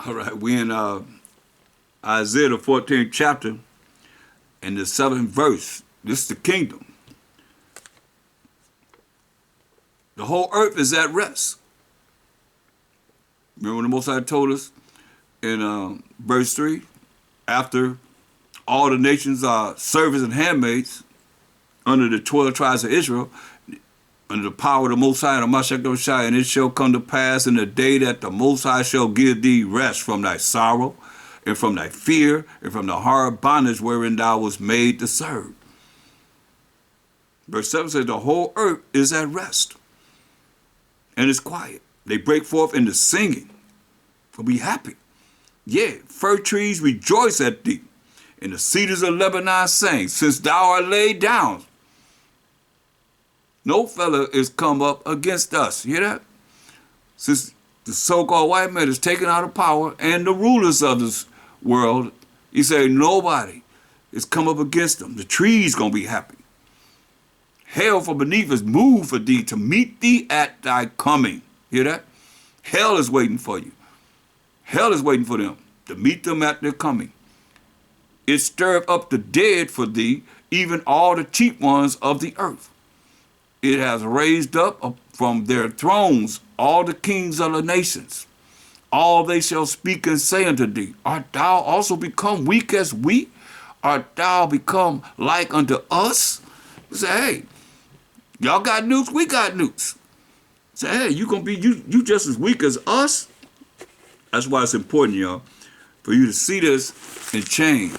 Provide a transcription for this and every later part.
All right, we in Isaiah the 14th chapter and the 7th verse. This is the kingdom. The whole earth is at rest. Remember when the Most High told us in verse 3, after all the nations are servants and handmaids under the 12 tribes of Israel, under the power of the Most High and of Mashiach, and it shall come to pass in the day that the Most High shall give thee rest from thy sorrow, and from thy fear, and from the hard bondage wherein thou was made to serve. Verse 7 says, the whole earth is at rest, and is quiet. They break forth into singing, for be happy. Yea, fir trees rejoice at thee, and the cedars of Lebanon sing, since thou art laid down. No fella is come up against us. You hear that? Since the so-called white man is taken out of power and the rulers of this world, he said nobody is come up against them. The trees gonna be happy. Hell from beneath is moved for thee to meet thee at thy coming. Hear that? Hell is waiting for you. Hell is waiting for them to meet them at their coming. It stirred up the dead for thee, even all the cheap ones of the earth. It has raised up from their thrones all the kings of the nations. All they shall speak and say unto thee, art thou also become weak as we? Art thou become like unto us? Say, hey, y'all got nukes, we got nukes. Say, hey, you gonna be you just as weak as us? That's why it's important, y'all, for you to see this and change.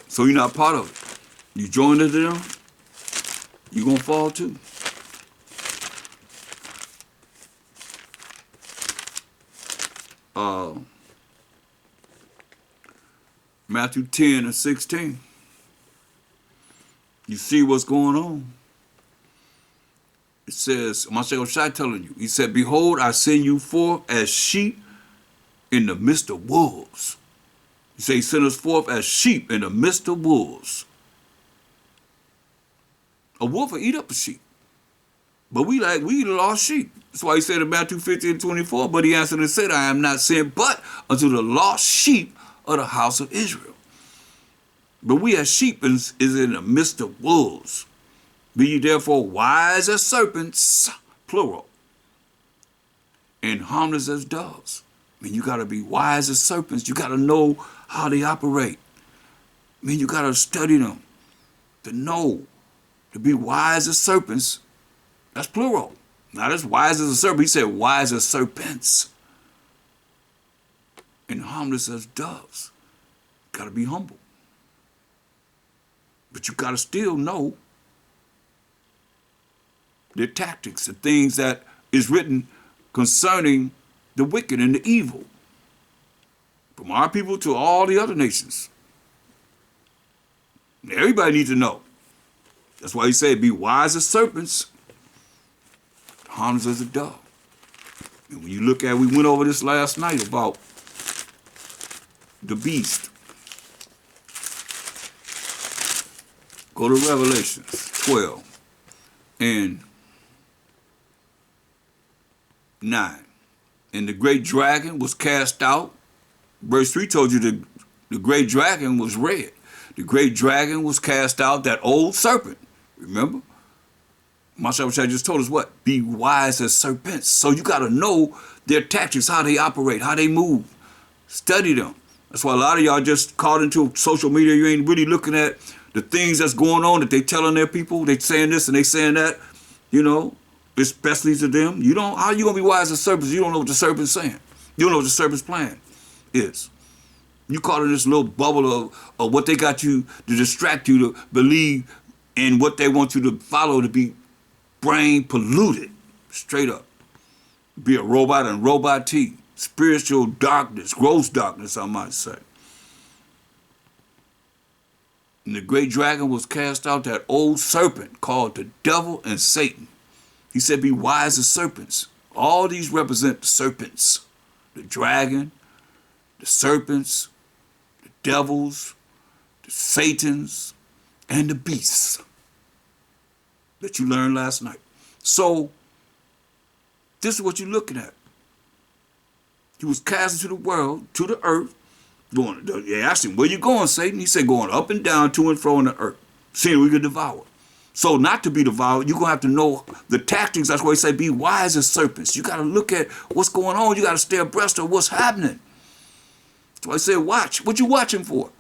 So you're not part of it. You join into them, you're going to fall too. Matthew 10 and 16. You see what's going on. It says, Mashiach Shai telling you, he said, behold, I send you forth as sheep in the midst of wolves. He said, he sent us forth as sheep in the midst of wolves. A wolf will eat up a sheep. But we lost sheep. That's why he said in Matthew 15 and 24, but he answered and said, I am not sent but unto the lost sheep of the house of Israel. But we as sheep is in the midst of wolves. Be ye therefore wise as serpents, plural, and harmless as doves. I mean, you got to be wise as serpents. You got to know how they operate. I mean, you got to study them to know. To be wise as serpents, that's plural. Not as wise as a serpent. He said wise as serpents. And harmless as doves. Got to be humble. But you got to still know their tactics, the things that is written concerning the wicked and the evil. From our people to all the other nations. Everybody needs to know. That's why he said, be wise as serpents, harmless as a dove. And when you look at, we went over this last night about the beast. Go to Revelations 12 and 9. And the great dragon was cast out. Verse 3 told you the great dragon was red. The great dragon was cast out, that old serpent. Remember? Mashiach just told us what? Be wise as serpents. So you got to know their tactics, how they operate, how they move. Study them. That's why a lot of y'all just caught into social media. You ain't really looking at the things that's going on that they telling their people. They saying this and they saying that. You know, especially to them. You don't. How you going to be wise as serpents? You don't know what the serpent's saying. You don't know what the serpent's plan is. You caught in this little bubble of what they got you to distract you to believe in what they want you to follow, to be brain polluted, straight up. Be a robot and robot T. Spiritual darkness, gross darkness, I might say. And the great dragon was cast out, that old serpent called the devil and Satan. He said, be wise as serpents. All these represent the serpents. The dragon, the serpents, the devils, the Satans, and the beasts that you learned last night. So, this is what you're looking at. He was cast into the world, to the earth. They asked him, where you going, Satan? He said, going up and down, to and fro on the earth, seeing we could devour. So not to be devoured, you're going to have to know the tactics. That's why he say, be wise as serpents. You got to look at what's going on. You got to stay abreast of what's happening. That's why I said, watch. What you watching for?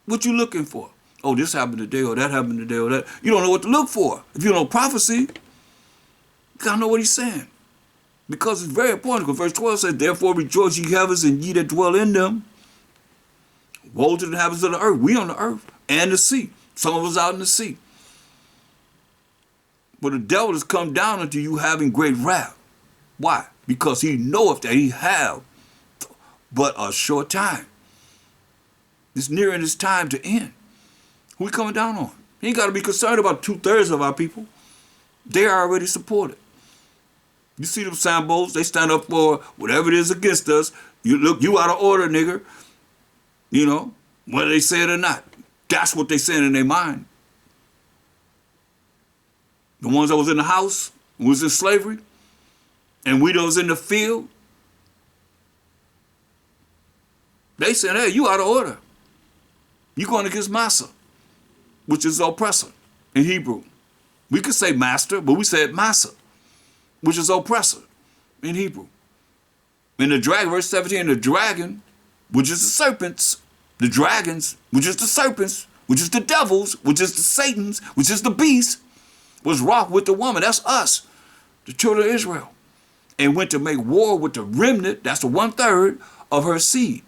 What you looking for? Oh, this happened today, or that happened today, or that. You don't know what to look for. If you don't know prophecy, you got to know what he's saying. Because it's very important, because verse 12 says, therefore rejoice ye heavens and ye that dwell in them. Woe to the inhabitants of the earth. We on the earth and the sea. Some of us out in the sea. But the devil has come down unto you having great wrath. Why? Because he knoweth that he have but a short time. It's nearing his time to end. Who he coming down on? He ain't got to be concerned about 2/3 of our people. They are already supported. You see them Sambos, they stand up for whatever it is against us. You look, you out of order, nigger. You know, whether they say it or not. That's what they saying in their mind. The ones that was in the house, who was in slavery, and we those in the field, they said, hey, you out of order. You going against Massa, which is oppressor in Hebrew. We could say master, but we said Massa, which is oppressor in Hebrew. In the dragon, verse 17, the dragon, which is the serpents, the dragons, which is the serpents, which is the devils, which is the Satans, which is the beast, was wroth with the woman. That's us, the children of Israel, and went to make war with the remnant, that's the 1/3 of her seed,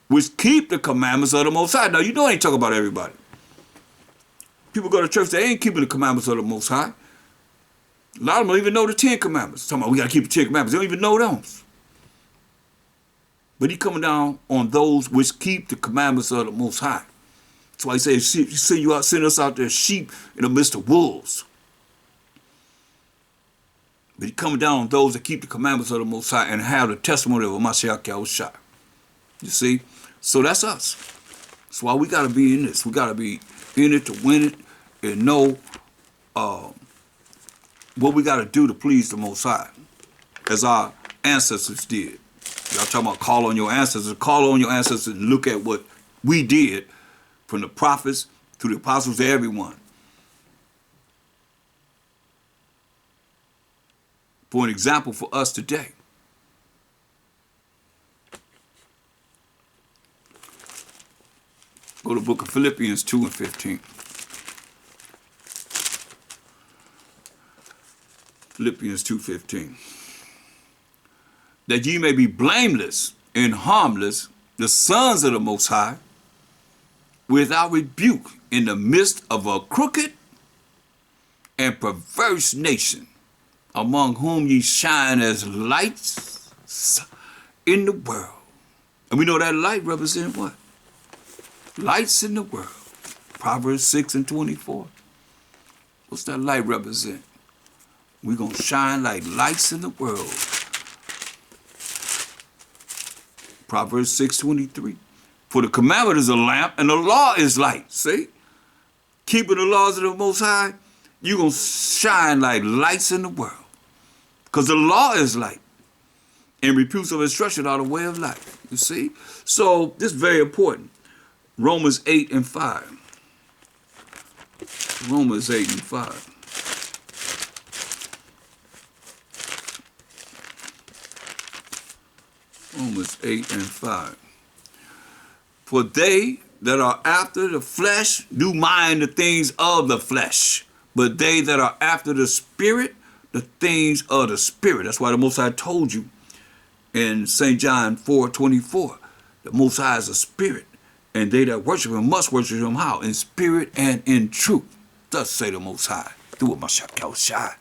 which keep the commandments of the Most High. Now, you know I ain't talking about everybody. People go to church, they ain't keeping the commandments of the Most High. A lot of them don't even know the 10 commandments. Talking about we got to keep the 10 commandments. They don't even know those. But he coming down on those which keep the commandments of the Most High. That's why he says, send us out there sheep in the midst of wolves. But he coming down on those that keep the commandments of the Most High and have the testimony of Mashiach Yahushua. You see? So that's us. That's why we got to be in this. We got to be in it to win it and know what we got to do to please the Most High, as our ancestors did. Y'all talking about call on your ancestors. Call on your ancestors and look at what we did, from the prophets to the apostles to everyone. For an example for us today. Go to the book of Philippians 2 and 15. Philippians 2:15. That ye may be blameless and harmless, the sons of the Most High, without rebuke, in the midst of a crooked and perverse nation, among whom ye shine as lights in the world. And we know that light represents what? Lights in the world. Proverbs 6 and 24. What's that light represent? We're going to shine like lights in the world. Proverbs 6:23. For the commandment is a lamp and the law is light. See? Keeping the laws of the Most High, you're going to shine like lights in the world. Because the law is light. And reproofs of instruction are the way of life. You see? So this is very important. Romans 8 and 5. Romans 8 and 5. Romans 8 and 5. For they that are after the flesh do mind the things of the flesh, but they that are after the Spirit, the things of the Spirit. That's why the Most High told you in St. John 4:24, the Most High is a spirit, and they that worship him must worship him how? In spirit and in truth. Thus say the Most High, through Mashiach Yahushua.